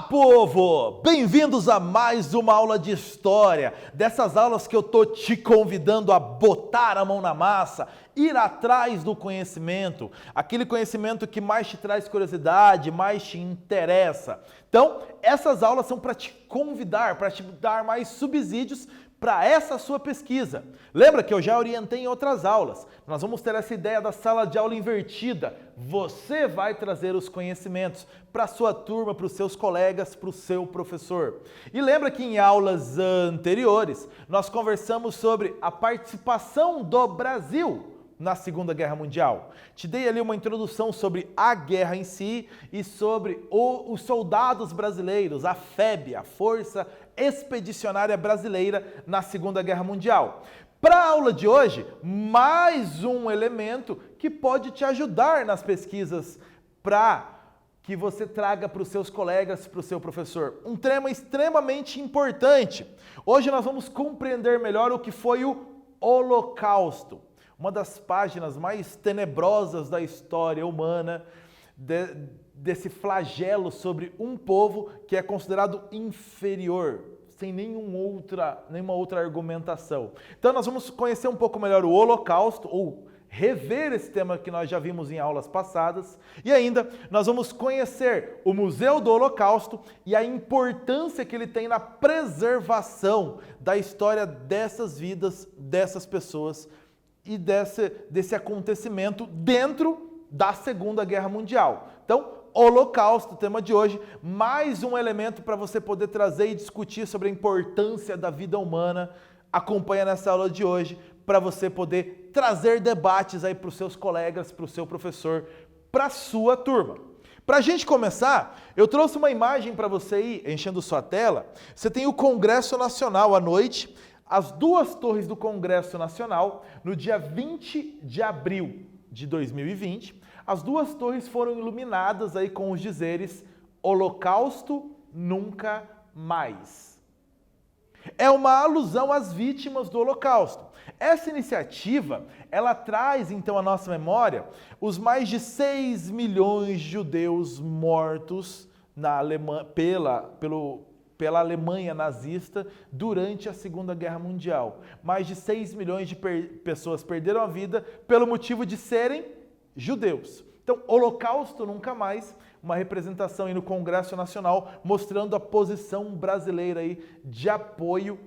Povo! Bem-vindos a mais uma aula de história, dessas aulas que eu tô te convidando a botar a mão na massa, ir atrás do conhecimento, aquele conhecimento que mais te traz curiosidade, mais te interessa. Então, essas aulas são para te convidar, para te dar mais subsídios para essa sua pesquisa. Lembra que eu já orientei em outras aulas? Nós vamos ter essa ideia da sala de aula invertida. Você vai trazer os conhecimentos para a sua turma, para os seus colegas, para o seu professor. E lembra que em aulas anteriores nós conversamos sobre a participação do Brasil na Segunda Guerra Mundial. Te dei ali uma introdução sobre a guerra em si e sobre os soldados brasileiros, a FEB, a Força Expedicionária Brasileira na Segunda Guerra Mundial. Para a aula de hoje, mais um elemento que pode te ajudar nas pesquisas para que você traga para os seus colegas, para o seu professor. Um tema extremamente importante. Hoje nós vamos compreender melhor o que foi o Holocausto. Uma das páginas mais tenebrosas da história humana, desse flagelo sobre um povo que é considerado inferior, sem nenhuma outra argumentação. Então nós vamos conhecer um pouco melhor o Holocausto, ou rever esse tema que nós já vimos em aulas passadas, e ainda nós vamos conhecer o Museu do Holocausto e a importância que ele tem na preservação da história dessas vidas, dessas pessoas, e desse acontecimento dentro da Segunda Guerra Mundial. Então, Holocausto, tema de hoje, mais um elemento para você poder trazer e discutir sobre a importância da vida humana. Acompanha nessa aula de hoje para você poder trazer debates aí para os seus colegas, para o seu professor, para a sua turma. Para a gente começar, eu trouxe uma imagem para você ir enchendo sua tela. Você tem o Congresso Nacional à noite, as duas torres do Congresso Nacional, no dia 20 de abril de 2020, as duas torres foram iluminadas aí com os dizeres Holocausto nunca mais. É uma alusão às vítimas do Holocausto. Essa iniciativa, ela traz então à nossa memória os mais de 6 milhões de judeus mortos na Alemanha, pela Alemanha nazista durante a Segunda Guerra Mundial. Mais de 6 milhões de pessoas perderam a vida pelo motivo de serem judeus. Então, Holocausto nunca mais, uma representação aí no Congresso Nacional mostrando a posição brasileira aí de apoio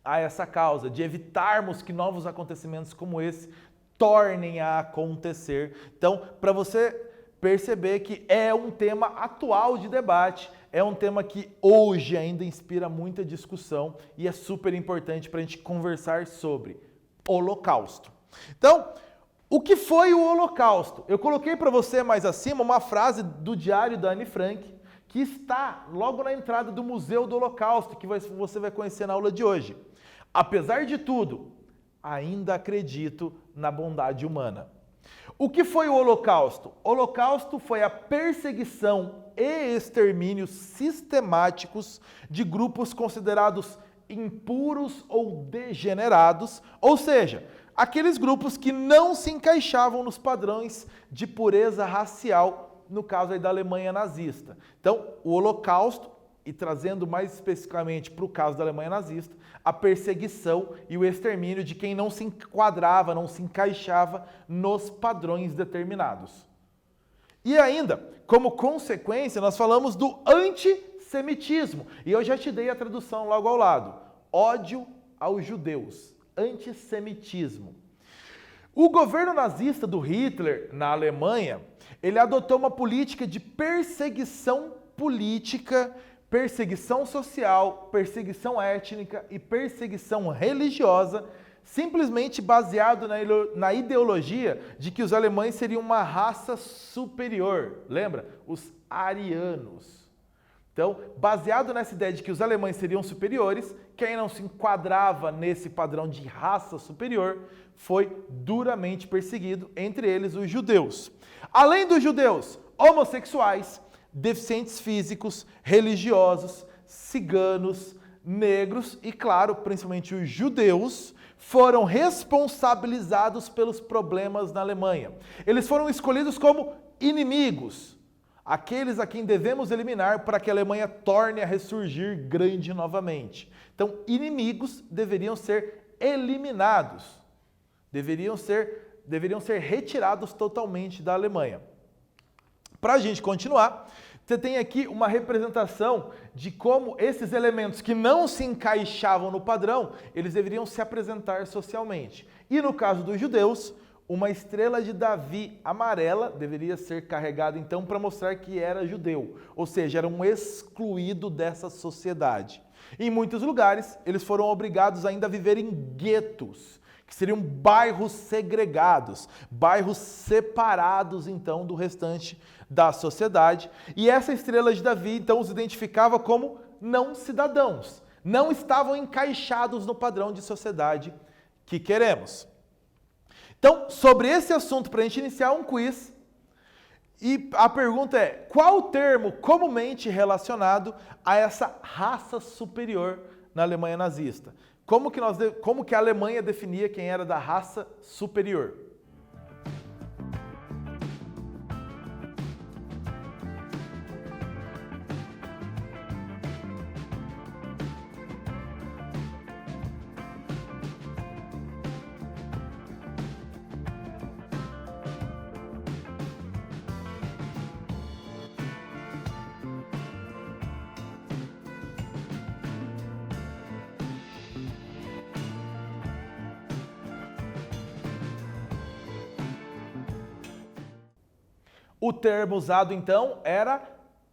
a essa causa, de evitarmos que novos acontecimentos como esse tornem a acontecer. Então, para você perceber que é um tema atual de debate, é um tema que hoje ainda inspira muita discussão e é super importante para a gente conversar sobre Holocausto. Então, o que foi o Holocausto? Eu coloquei para você mais acima uma frase do diário da Anne Frank, que está logo na entrada do Museu do Holocausto, que você vai conhecer na aula de hoje. Apesar de tudo, ainda acredito na bondade humana. O que foi o Holocausto? O Holocausto foi a perseguição e extermínios sistemáticos de grupos considerados impuros ou degenerados, ou seja, aqueles grupos que não se encaixavam nos padrões de pureza racial, no caso aí da Alemanha nazista. Então, o Holocausto, e trazendo mais especificamente para o caso da Alemanha nazista, a perseguição e o extermínio de quem não se enquadrava, não se encaixava nos padrões determinados. E ainda, como consequência, nós falamos do antissemitismo. E eu já te dei a tradução logo ao lado. Ódio aos judeus. Antissemitismo. O governo nazista do Hitler na Alemanha, ele adotou uma política de perseguição política, perseguição social, perseguição étnica e perseguição religiosa, simplesmente baseado na ideologia de que os alemães seriam uma raça superior. Lembra? Os arianos. Então, baseado nessa ideia de que os alemães seriam superiores, quem não se enquadrava nesse padrão de raça superior foi duramente perseguido, entre eles os judeus. Além dos judeus, homossexuais, deficientes físicos, religiosos, ciganos, negros e, claro, principalmente os judeus, foram responsabilizados pelos problemas na Alemanha. Eles foram escolhidos como inimigos. aqueles a quem devemos eliminar para que a Alemanha torne a ressurgir grande novamente. Então, inimigos deveriam ser eliminados, deveriam ser retirados totalmente da Alemanha. Para a gente continuar, você tem aqui uma representação de como esses elementos que não se encaixavam no padrão, eles deveriam se apresentar socialmente. E no caso dos judeus, uma estrela de Davi amarela deveria ser carregada então para mostrar que era judeu, ou seja, era um excluído dessa sociedade. Em muitos lugares, eles foram obrigados ainda a viver em guetos, que seriam bairros segregados, bairros separados então do restante da sociedade. E essa estrela de Davi então os identificava como não cidadãos, não estavam encaixados no padrão de sociedade que queremos. Então, sobre esse assunto, para a gente iniciar um quiz, e a pergunta é: qual o termo comumente relacionado a essa raça superior na Alemanha nazista? Como que a Alemanha definia quem era da raça superior? O termo usado então era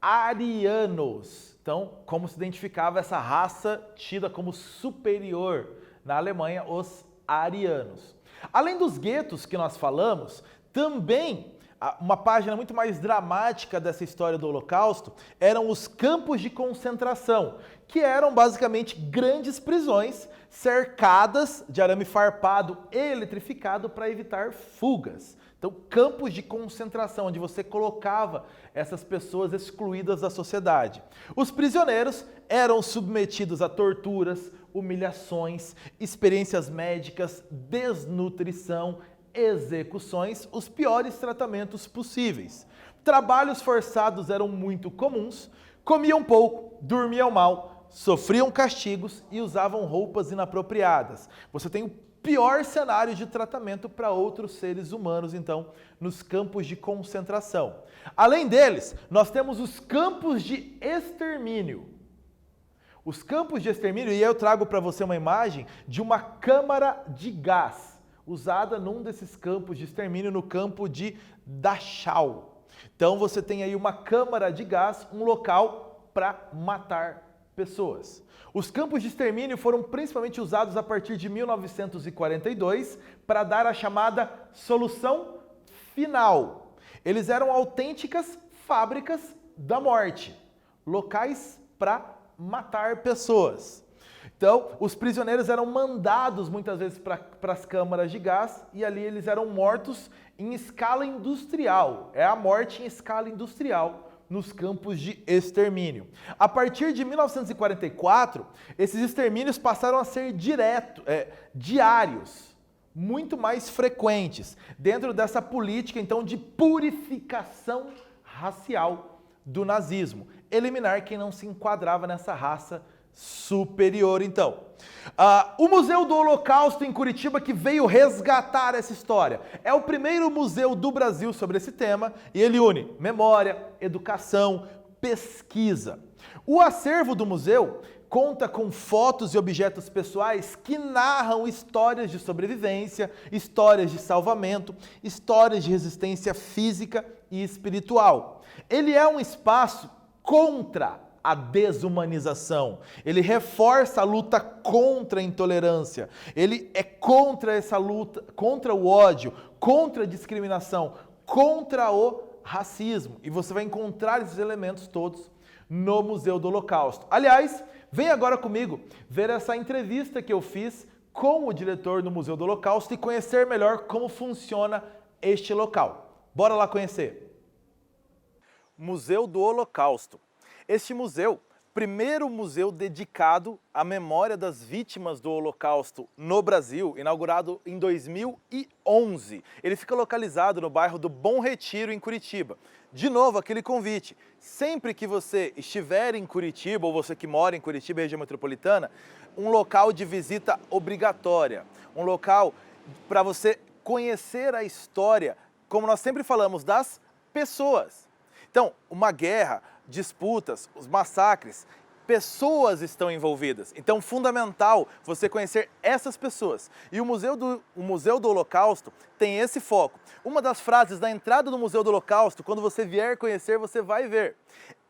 arianos. Então, como se identificava essa raça tida como superior na Alemanha, os arianos. Além dos guetos que nós falamos, também uma página muito mais dramática dessa história do Holocausto eram os campos de concentração, que eram basicamente grandes prisões cercadas de arame farpado e eletrificado para evitar fugas. Então, campos de concentração, onde você colocava essas pessoas excluídas da sociedade. Os prisioneiros eram submetidos a torturas, humilhações, experiências médicas, desnutrição, execuções, os piores tratamentos possíveis. Trabalhos forçados eram muito comuns, comiam pouco, dormiam mal, sofriam castigos e usavam roupas inapropriadas. Você tem o pior cenário de tratamento para outros seres humanos, então, nos campos de concentração. Além deles, nós temos os campos de extermínio. Os campos de extermínio, e eu trago para você uma imagem de uma câmara de gás, usada num desses campos de extermínio, no campo de Dachau. Então, você tem aí uma câmara de gás, um local para matar pessoas. Os campos de extermínio foram principalmente usados a partir de 1942 para dar a chamada solução final. Eles eram autênticas fábricas da morte, locais para matar pessoas. Então, os prisioneiros eram mandados muitas vezes para as câmaras de gás e ali eles eram mortos em escala industrial. É a morte em escala industrial nos campos de extermínio. A partir de 1944, esses extermínios passaram a ser diários, muito mais frequentes, dentro dessa política, então, de purificação racial do nazismo. Eliminar quem não se enquadrava nessa raça superior, então. O Museu do Holocausto em Curitiba, que veio resgatar essa história, é o primeiro museu do Brasil sobre esse tema e ele une memória, educação, pesquisa. O acervo do museu conta com fotos e objetos pessoais que narram histórias de sobrevivência, histórias de salvamento, histórias de resistência física e espiritual. Ele é um espaço contra a desumanização, ele reforça a luta contra a intolerância, ele é contra essa luta, contra o ódio, contra a discriminação, contra o racismo. E você vai encontrar esses elementos todos no Museu do Holocausto. Aliás, vem agora comigo ver essa entrevista que eu fiz com o diretor do Museu do Holocausto e conhecer melhor como funciona este local. Bora lá conhecer. Museu do Holocausto. Este museu primeiro museu dedicado à memória das vítimas do Holocausto no Brasil, inaugurado em 2011. Ele fica localizado no bairro do Bom Retiro, em Curitiba. De novo, aquele convite, sempre que você estiver em Curitiba, ou você que mora em Curitiba, região metropolitana, um local de visita obrigatória, um local para você conhecer a história, como nós sempre falamos, das pessoas. Então, uma guerra, disputas, os massacres, pessoas estão envolvidas. Então, fundamental você conhecer essas pessoas. E o Museu do Holocausto tem esse foco. Uma das frases da entrada do Museu do Holocausto, quando você vier conhecer, você vai ver.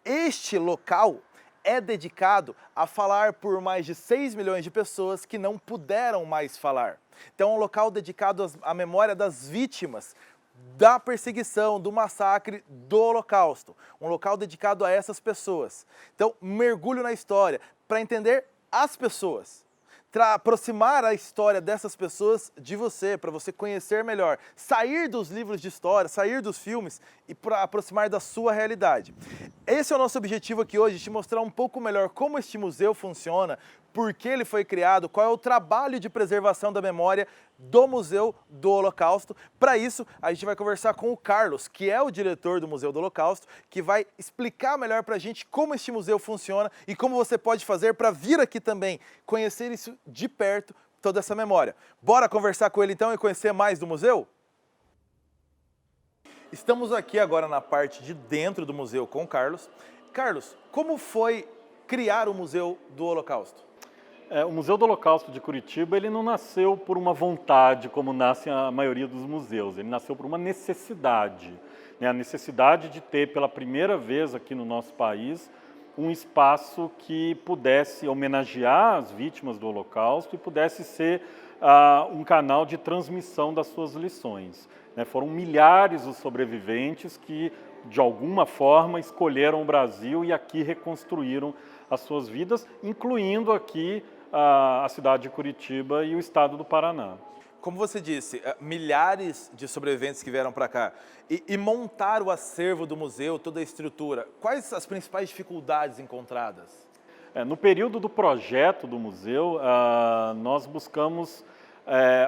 Este local é dedicado a falar por mais de 6 milhões de pessoas que não puderam mais falar. Então, é um local dedicado à memória das vítimas da perseguição, do massacre, do Holocausto. Um local dedicado a essas pessoas. Então, mergulho na história para entender as pessoas. Aproximar a história dessas pessoas de você, para você conhecer melhor. Sair dos livros de história, sair dos filmes e para aproximar da sua realidade. Esse é o nosso objetivo aqui hoje, te mostrar um pouco melhor como este museu funciona, por que ele foi criado, qual é o trabalho de preservação da memória do Museu do Holocausto. Para isso, a gente vai conversar com o Carlos, que é o diretor do Museu do Holocausto, que vai explicar melhor para a gente como este museu funciona e como você pode fazer para vir aqui também, conhecer isso de perto, toda essa memória. Bora conversar com ele então e conhecer mais do museu? Estamos aqui agora na parte de dentro do museu com o Carlos. Carlos, como foi criar o Museu do Holocausto? O Museu do Holocausto de Curitiba, ele não nasceu por uma vontade, como nasce a maioria dos museus. Ele nasceu por uma necessidade, né? A necessidade de ter, pela primeira vez aqui no nosso país, um espaço que pudesse homenagear as vítimas do Holocausto e pudesse ser um canal de transmissão das suas lições, né? Foram milhares os sobreviventes que, de alguma forma, escolheram o Brasil e aqui reconstruíram as suas vidas, incluindo aqui a cidade de Curitiba e o estado do Paraná. Como você disse, milhares de sobreviventes que vieram para cá e montar o acervo do museu, toda a estrutura, quais as principais dificuldades encontradas? No período do projeto do museu, nós buscamos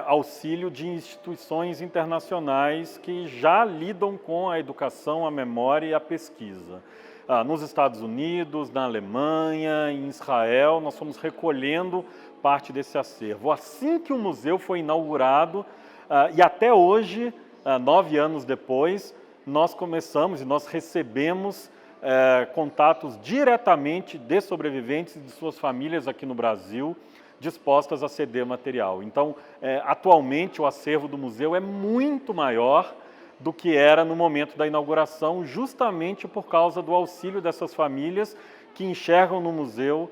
auxílio de instituições internacionais que já lidam com a educação, a memória e a pesquisa. Nos Estados Unidos, na Alemanha, em Israel, nós fomos recolhendo parte desse acervo. Assim que o museu foi inaugurado, e até hoje, 9 anos depois, nós começamos e nós recebemos contatos diretamente de sobreviventes e de suas famílias aqui no Brasil, dispostas a ceder material. Então, atualmente, o acervo do museu é muito maior do que era no momento da inauguração, justamente por causa do auxílio dessas famílias que enxergam no museu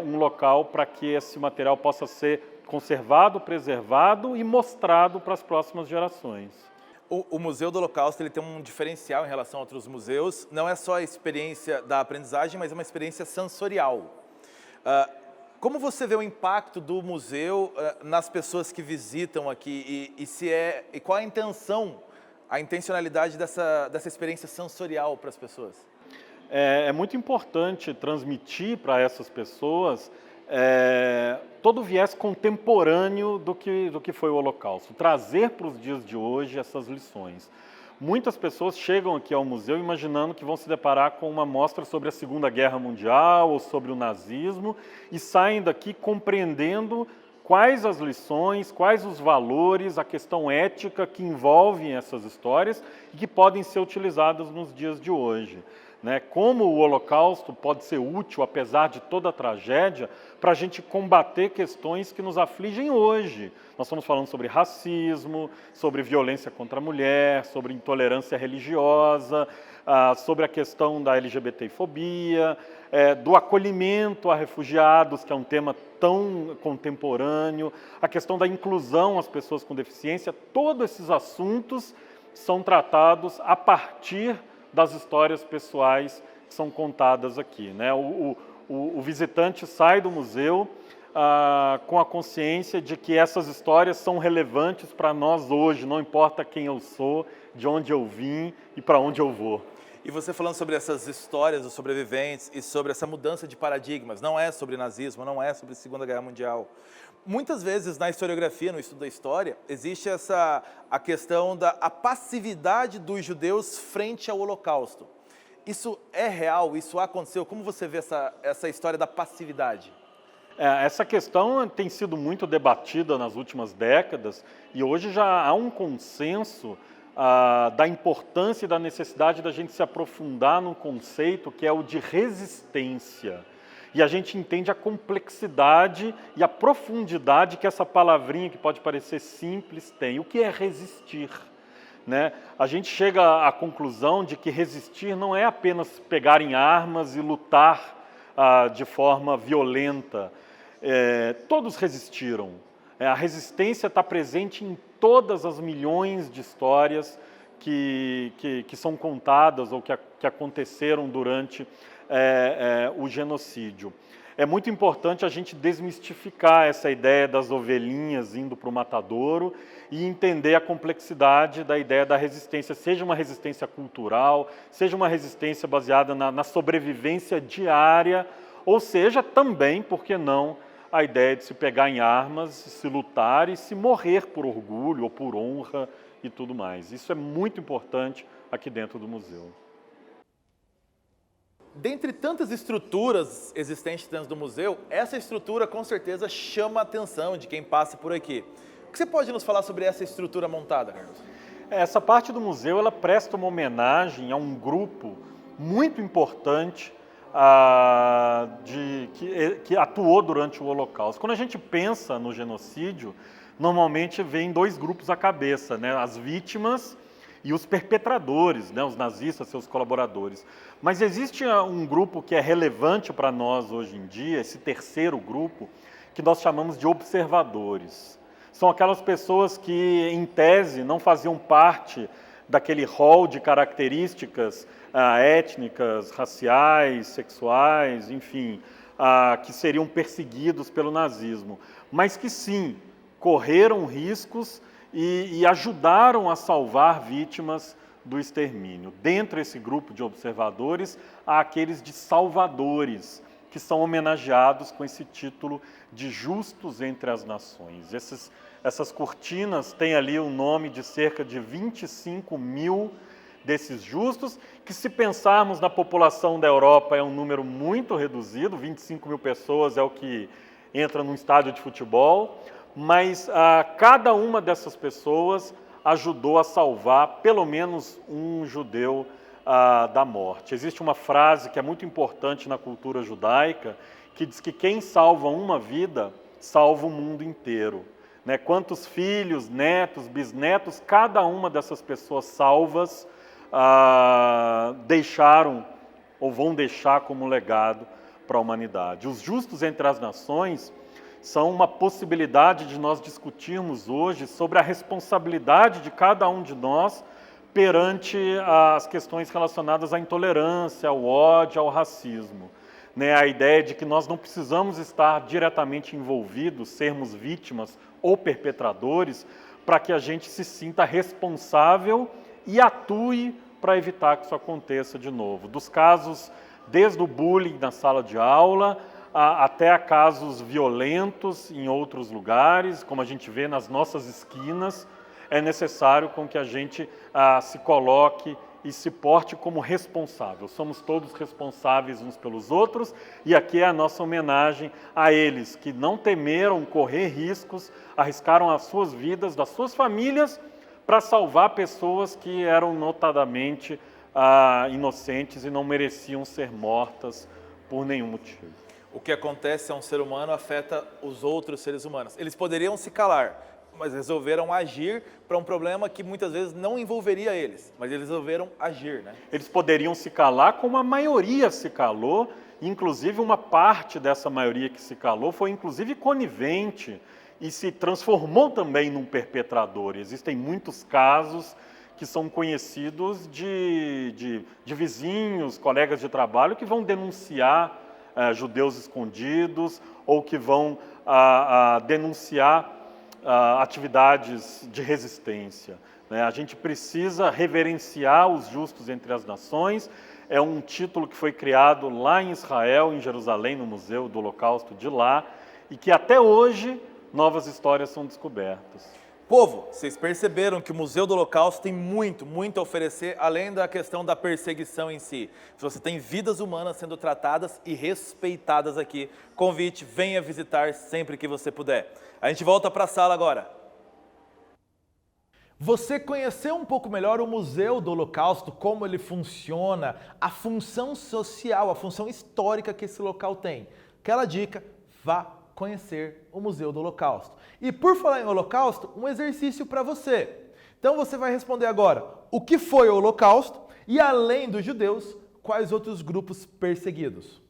um local para que esse material possa ser conservado, preservado e mostrado para as próximas gerações. O Museu do Holocausto ele tem um diferencial em relação a outros museus, não é só a experiência da aprendizagem, mas é uma experiência sensorial. Como você vê o impacto do museu nas pessoas que visitam aqui e qual a intencionalidade dessa experiência sensorial para as pessoas? É muito importante transmitir para essas pessoas todo o viés contemporâneo do que foi o Holocausto, trazer para os dias de hoje essas lições. Muitas pessoas chegam aqui ao museu imaginando que vão se deparar com uma mostra sobre a Segunda Guerra Mundial ou sobre o nazismo e saem daqui compreendendo quais as lições, quais os valores, a questão ética que envolvem essas histórias e que podem ser utilizadas nos dias de hoje. Como o Holocausto pode ser útil, apesar de toda a tragédia, para a gente combater questões que nos afligem hoje. Nós estamos falando sobre racismo, sobre violência contra a mulher, sobre intolerância religiosa, sobre a questão da LGBTfobia, do acolhimento a refugiados, que é um tema tão contemporâneo, a questão da inclusão às pessoas com deficiência. Todos esses assuntos são tratados a partir das histórias pessoais que são contadas aqui. O visitante sai do museu com a consciência de que essas histórias são relevantes para nós hoje, não importa quem eu sou, de onde eu vim e para onde eu vou. E você falando sobre essas histórias dos sobreviventes e sobre essa mudança de paradigmas, não é sobre nazismo, não é sobre Segunda Guerra Mundial. Muitas vezes na historiografia, no estudo da história, existe a questão da passividade dos judeus frente ao Holocausto. Isso é real? Isso aconteceu? Como você vê essa história da passividade? Essa questão tem sido muito debatida nas últimas décadas e hoje já há um consenso da importância e da necessidade da gente se aprofundar num conceito que é o de resistência. E a gente entende a complexidade e a profundidade que essa palavrinha, que pode parecer simples, tem. O que é resistir? Né? A gente chega à conclusão de que resistir não é apenas pegar em armas e lutar de forma violenta. Todos resistiram. A resistência está presente em todas as milhões de histórias que são contadas ou que aconteceram durante o genocídio. É muito importante a gente desmistificar essa ideia das ovelhinhas indo para o matadouro e entender a complexidade da ideia da resistência, seja uma resistência cultural, seja uma resistência baseada na sobrevivência diária, ou seja também, por que não, a ideia de se pegar em armas, se lutar e se morrer por orgulho ou por honra e tudo mais. Isso é muito importante aqui dentro do museu. Dentre tantas estruturas existentes dentro do museu, essa estrutura com certeza chama a atenção de quem passa por aqui. O que você pode nos falar sobre essa estrutura montada, Carlos? Essa parte do museu ela presta uma homenagem a um grupo muito importante que atuou durante o Holocausto. Quando a gente pensa no genocídio, normalmente vem dois grupos à cabeça, né? As vítimas e os perpetradores, né? Os nazistas, seus colaboradores. Mas existe um grupo que é relevante para nós hoje em dia, esse terceiro grupo, que nós chamamos de observadores. São aquelas pessoas que, em tese, não faziam parte daquele rol de características étnicas, raciais, sexuais, enfim, que seriam perseguidos pelo nazismo, mas que sim, correram riscos e ajudaram a salvar vítimas do extermínio. Dentro desse grupo de observadores, há aqueles de salvadores, que são homenageados com esse título de justos entre as nações. Essas cortinas têm ali o nome de cerca de 25 mil desses justos, que se pensarmos na população da Europa é um número muito reduzido, 25 mil pessoas é o que entra num estádio de futebol, mas cada uma dessas pessoas ajudou a salvar pelo menos um judeu da morte. Existe uma frase que é muito importante na cultura judaica, que diz que quem salva uma vida, salva o mundo inteiro. Né? Quantos filhos, netos, bisnetos, cada uma dessas pessoas salvas deixaram ou vão deixar como legado para a humanidade. Os justos entre as nações são uma possibilidade de nós discutirmos hoje sobre a responsabilidade de cada um de nós perante as questões relacionadas à intolerância, ao ódio, ao racismo. Né? A ideia de que nós não precisamos estar diretamente envolvidos, sermos vítimas ou perpetradores, para que a gente se sinta responsável e atue para evitar que isso aconteça de novo. Dos casos, desde o bullying na sala de aula, até a casos violentos em outros lugares, como a gente vê nas nossas esquinas, é necessário com que a gente se coloque e se porte como responsável. Somos todos responsáveis uns pelos outros e aqui é a nossa homenagem a eles que não temeram correr riscos, arriscaram as suas vidas, das suas famílias, para salvar pessoas que eram notadamente inocentes e não mereciam ser mortas por nenhum motivo. O que acontece a um ser humano afeta os outros seres humanos. Eles poderiam se calar, mas resolveram agir para um problema que muitas vezes não envolveria eles, mas eles resolveram agir, né? Eles poderiam se calar como a maioria se calou, inclusive uma parte dessa maioria que se calou foi inclusive conivente e se transformou também num perpetrador. Existem muitos casos que são conhecidos de vizinhos, colegas de trabalho que vão denunciar judeus escondidos ou que vão denunciar atividades de resistência, né? A gente precisa reverenciar os justos entre as nações. É um título que foi criado lá em Israel, em Jerusalém, no Museu do Holocausto de lá, e que até hoje novas histórias são descobertas. Povo, vocês perceberam que o Museu do Holocausto tem muito a oferecer, além da questão da perseguição em si. Se você tem vidas humanas sendo tratadas e respeitadas aqui, convite, venha visitar sempre que você puder. A gente volta para a sala agora. Você conheceu um pouco melhor o Museu do Holocausto, como ele funciona, a função social, a função histórica que esse local tem. Aquela dica, vá conhecer o Museu do Holocausto. E por falar em Holocausto, um exercício para você. Então você vai responder agora o que foi o Holocausto e, além dos judeus, quais outros grupos perseguidos.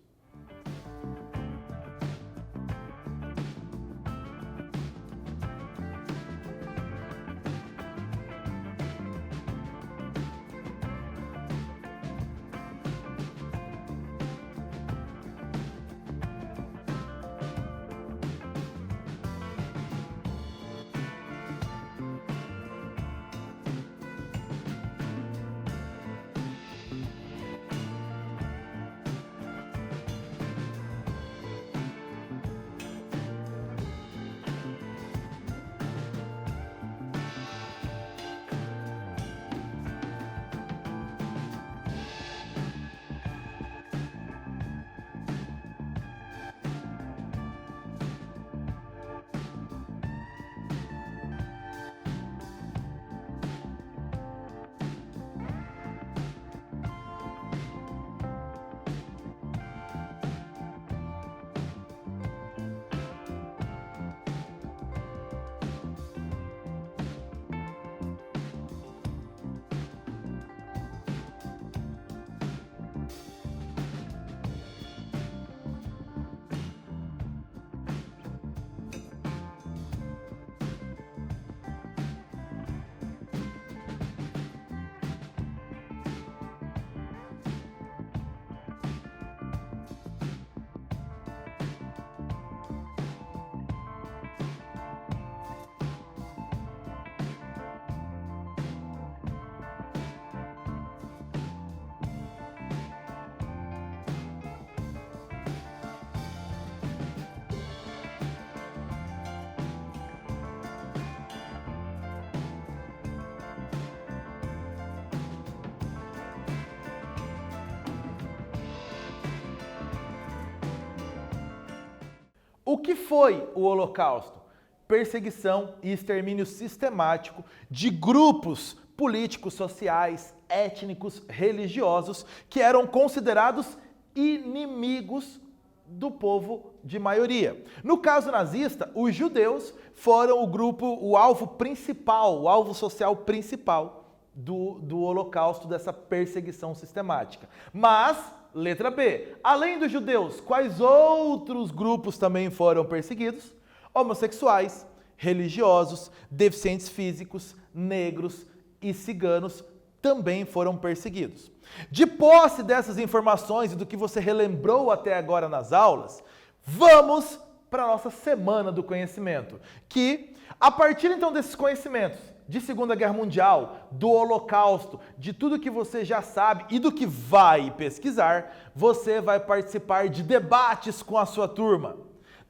O que foi o Holocausto? Perseguição e extermínio sistemático de grupos políticos, sociais, étnicos, religiosos que eram considerados inimigos do povo de maioria. No caso nazista, os judeus foram o grupo, o alvo principal, o alvo social principal do Holocausto, dessa perseguição sistemática. Mas, letra B, além dos judeus, quais outros grupos também foram perseguidos? Homossexuais, religiosos, deficientes físicos, negros e ciganos também foram perseguidos. De posse dessas informações e do que você relembrou até agora nas aulas, vamos para a nossa Semana do Conhecimento, que, a partir então desses conhecimentos de Segunda Guerra Mundial, do Holocausto, de tudo que você já sabe e do que vai pesquisar, você vai participar de debates com a sua turma.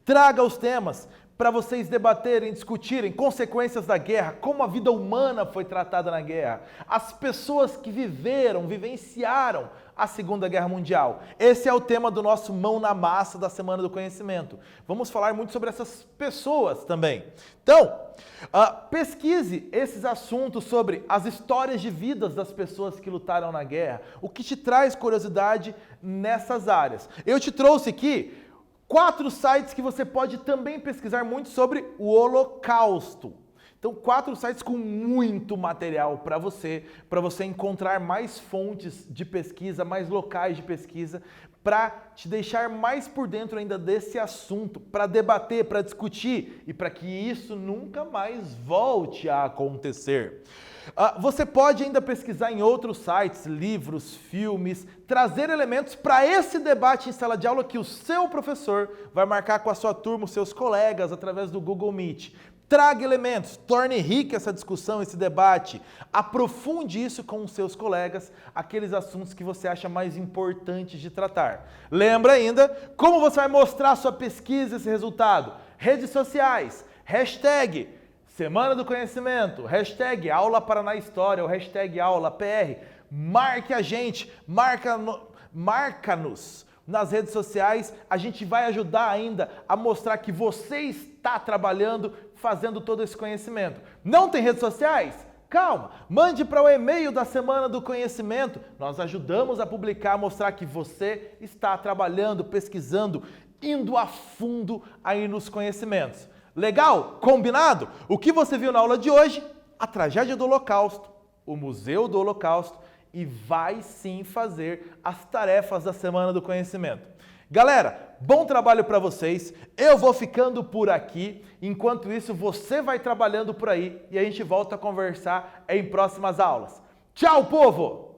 Traga os temas para vocês debaterem, discutirem consequências da guerra, como a vida humana foi tratada na guerra, as pessoas que vivenciaram a Segunda Guerra Mundial. Esse é o tema do nosso Mão na Massa da Semana do Conhecimento. Vamos falar muito sobre essas pessoas também. Então, pesquise esses assuntos sobre as histórias de vidas das pessoas que lutaram na guerra, o que te traz curiosidade nessas áreas. Eu te trouxe aqui 4 sites que você pode também pesquisar muito sobre o Holocausto. Então, 4 sites com muito material para você encontrar mais fontes de pesquisa, mais locais de pesquisa, para te deixar mais por dentro ainda desse assunto, para debater, para discutir e para que isso nunca mais volte a acontecer. Você pode ainda pesquisar em outros sites, livros, filmes, trazer elementos para esse debate em sala de aula que o seu professor vai marcar com a sua turma, os seus colegas, através do Google Meet. Traga elementos, torne rica essa discussão, esse debate. Aprofunde isso com os seus colegas, aqueles assuntos que você acha mais importantes de tratar. Lembra ainda como você vai mostrar sua pesquisa, esse resultado? Redes sociais, hashtag Semana do Conhecimento, hashtag Aula Paraná História, ou hashtag Aula PR. Marque a gente, marca-nos nas redes sociais, a gente vai ajudar ainda a mostrar que você está trabalhando, fazendo todo esse conhecimento. Não tem redes sociais? Calma, mande para o e-mail da Semana do Conhecimento, nós ajudamos a publicar, mostrar que você está trabalhando, pesquisando, indo a fundo aí nos conhecimentos. Legal? Combinado? O que você viu na aula de hoje? A tragédia do Holocausto, o Museu do Holocausto, e vai sim fazer as tarefas da Semana do Conhecimento. Galera, bom trabalho para vocês. Eu vou ficando por aqui. Enquanto isso, você vai trabalhando por aí e a gente volta a conversar em próximas aulas. Tchau, povo!